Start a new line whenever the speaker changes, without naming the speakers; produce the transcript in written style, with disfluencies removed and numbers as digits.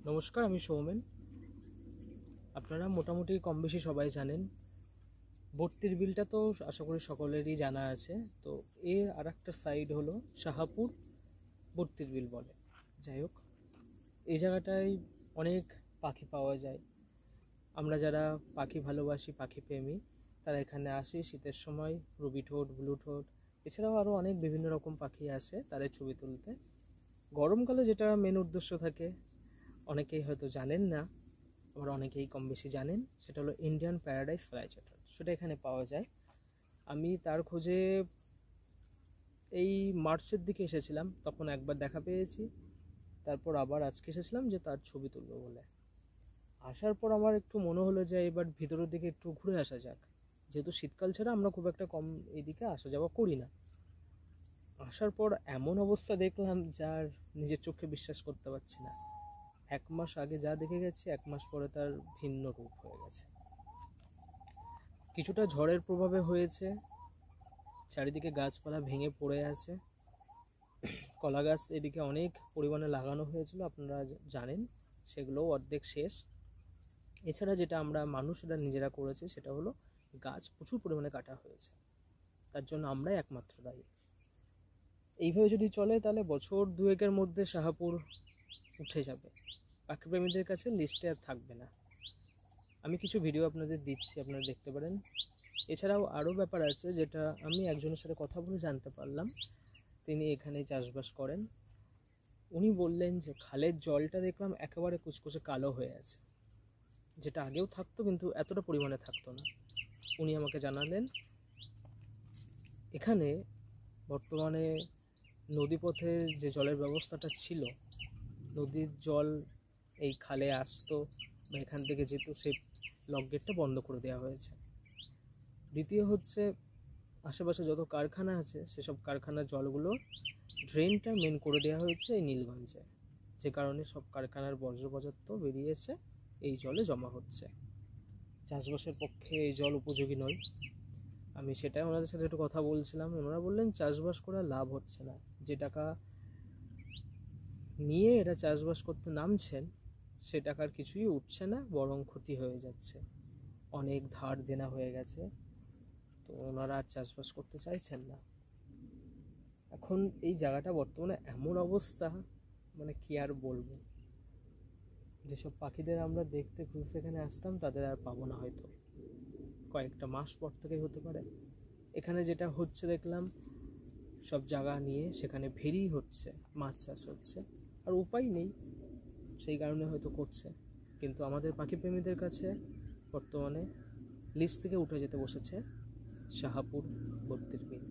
নমস্কার, আমি সৌমেন। আপনারা মোটামুটি কম বেশি সবাই জানেন, ভর্তির বিলটা তো আশা করি সকলেরই জানা আছে। তো এর আর একটা সাইড হলো শাহাপুর ভর্তির বিল বলে। যাই হোক, এই জায়গাটায় অনেক পাখি পাওয়া যায়। আমরা যারা পাখি ভালোবাসি, পাখি প্রেমী, তারা এখানে আসি শীতের সময়। রুবি ঠোঁট, ব্লু ঠোঁট, এছাড়াও আরও অনেক বিভিন্ন রকম পাখি আসে তাদের ছবি তুলতে। গরমকালে যেটা মেন উদ্দেশ্য থাকে, অনেকেই হয়তো জানেন না, আবার অনেকেই কম বেশি জানেন, সেটা হলো ইন্ডিয়ান প্যারাডাইস ফ্লাইচ্যাটার। সেটা এখানে পাওয়া যায়। আমি তার খোঁজে এই মার্চের দিকে এসেছিলাম, তখন একবার দেখা পেয়েছি। তারপর আবার আজকে এসেছিলাম যে তার ছবি তুলবো বলে। আসার পর আমার একটু মনে হলো যে এবার ভিতরের দিকে একটু ঘুরে আসা যাক, যেহেতু শীতকাল ছাড়া আমরা খুব একটা কম এইদিকে আসা যাওয়া করি না। আসার পর এমন অবস্থা দেখলাম যার নিজের চোখে বিশ্বাস করতে পারছি না। 1 মাস আগে যা দেখে গেছি, 1 মাস পরে তার ভিন্ন রূপ হয়ে গেছে। কিছুটা ঝড়ের প্রভাবে হয়েছে, চারিদিকে গাছপালা ভেঙে পড়ে আছে। কলা গাছ এদিকে অনেক পরিমাণে লাগানো হয়েছিল, আপনারা জানেন, সেগুলোও অর্ধেক শেষ। এছাড়া যেটা আমরা মানুষরা নিজেরা করেছি সেটা হলো গাছ প্রচুর পরিমাণে কাটা হয়েছে, তার জন্য আমরাই একমাত্র দায়ী। এইভাবে যদি চলে তাহলে বছর দুয়েকের মধ্যে শাহাপুর উঠে যাবে, পাখিপ্রেমীদের কাছে লিস্টে আর থাকবে না। আমি কিছু ভিডিও আপনাদের দিচ্ছি, আপনারা দেখতে পারেন। এছাড়াও আরও ব্যাপার আছে যেটা আমি একজনের সাথে কথা বলে জানতে পারলাম। তিনি এখানে চাষবাস করেন। উনি বললেন যে খালের জলটা দেখলাম একেবারে কুচকুচে কালো হয়ে আছে, যেটা আগেও থাকতো কিন্তু এতটা পরিমাণে থাকতো না। উনি আমাকে জানালেন এখানে বর্তমানে নদীপথে যে জলের ব্যবস্থাটা ছিল, নদীর জল এই খালে আসতো বা এখান থেকে যেত, সেই লক গেটটা বন্ধ করে দেওয়া হয়েছে। দ্বিতীয় হচ্ছে, আশেপাশে যত কারখানা আছে সেসব কারখানার জলগুলো ড্রেনটা মেন করে দেওয়া হয়েছে এই নীলগঞ্জে, যে কারণে সব কারখানার বর্জ্য পদার্থ বেরিয়ে এসে এই জলে জমা হচ্ছে। চাষবাসের পক্ষে এই জল উপযোগী নয়। আমি সেটাই ওনাদের সাথে একটু কথা বলছিলাম। ওনারা বললেন চাষবাস করে লাভ হচ্ছে না, যে টাকা নিয়ে এরা চাষবাস করতে নামছেন সে টাকার কিছুই উঠছে না, বরং ক্ষতি হয়ে যাচ্ছে। অনেক ধার দেনা হয়ে গেছে, তো ওনারা আর চাষবাস করতে চাইছেন না। এখন এই জায়গাটা বর্তমানে এমন অবস্থা, মানে কি আর বলবো, যেসব পাখিদের আমরা দেখতে খুঁজতে এখানে আসতাম তাদের আর পাবো না হয়তো, কয়েকটা মাস পর থেকেই হতে পারে। এখানে যেটা হচ্ছে দেখলাম, সব জায়গা নিয়ে সেখানে ভেরি হচ্ছে, মাছ চাষ হচ্ছে, আর উপায় নেই, সেই কারণে হয়তো করছে। কিন্তু আমাদের পাখি প্রেমীদের কাছে বর্তমানে লিস্ট থেকে উঠে যেতে বসেছে শাহাপুর ভর্তির বিল।